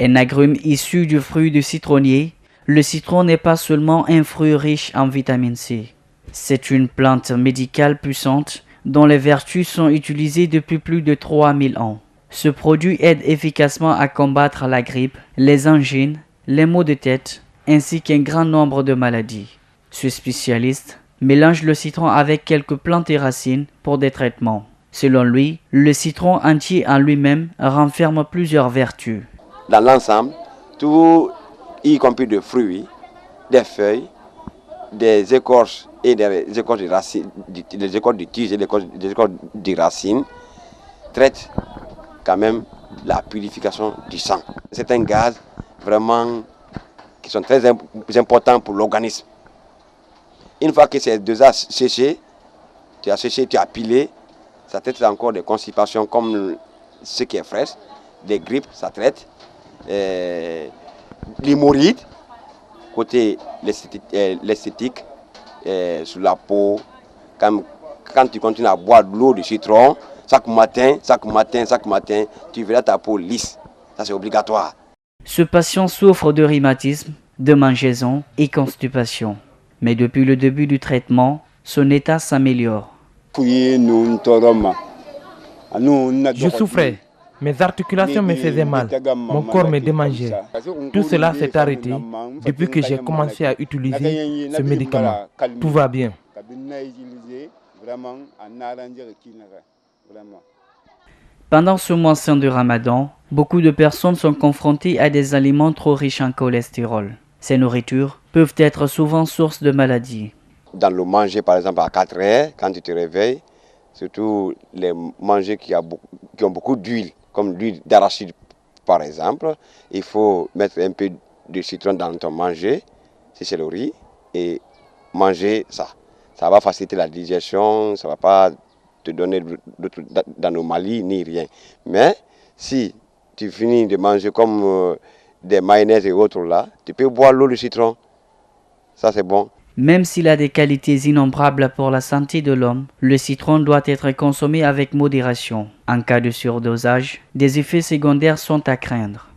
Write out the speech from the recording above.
Un agrume issu du fruit du citronnier, le citron n'est pas seulement un fruit riche en vitamine C. C'est une plante médicale puissante dont les vertus sont utilisées depuis plus de 3000 ans. Ce produit aide efficacement à combattre la grippe, les angines, les maux de tête, ainsi qu'un grand nombre de maladies. Ce spécialiste mélange le citron avec quelques plantes et racines pour des traitements. Selon lui, le citron entier en lui-même renferme plusieurs vertus. Dans l'ensemble, tout, y compris des fruits, des feuilles, des écorces et des écorces de racines, des écorces de tiges et des écorces de racines, traitent quand même la purification du sang. C'est un gaz vraiment qui sont très importants pour l'organisme. Une fois que c'est déjà séché, tu as pilé, ça traite encore des constipations comme ce qui est fraîche, des grippes, ça traite. L'hémorroïde, côté l'esthétique, sur la peau, quand tu continues à boire de l'eau de citron, chaque matin, tu verras ta peau lisse. Ça, c'est obligatoire. Ce patient souffre de rhumatisme, de mangeaison et constipation. Mais depuis le début du traitement, son état s'améliore. Je souffrais. Mes articulations me faisaient mal, mon corps me démangeait. Tout cela s'est arrêté depuis que j'ai commencé à utiliser ce médicament. Tout va bien. Pendant ce mois saint de Ramadan, beaucoup de personnes sont confrontées à des aliments trop riches en cholestérol. Ces nourritures peuvent être souvent source de maladies. Dans le manger, par exemple, à 4 heures, quand tu te réveilles, surtout les manger qui ont beaucoup d'huile, comme l'huile d'arachide par exemple, il faut mettre un peu de citron dans ton manger, si c'est le riz, et manger ça. Ça va faciliter la digestion, ça ne va pas te donner d'anomalies ni rien. Mais si tu finis de manger comme des mayonnaises et autres là, tu peux boire l'eau de citron, ça c'est bon. Même s'il a des qualités innombrables pour la santé de l'homme, le citron doit être consommé avec modération. En cas de surdosage, des effets secondaires sont à craindre.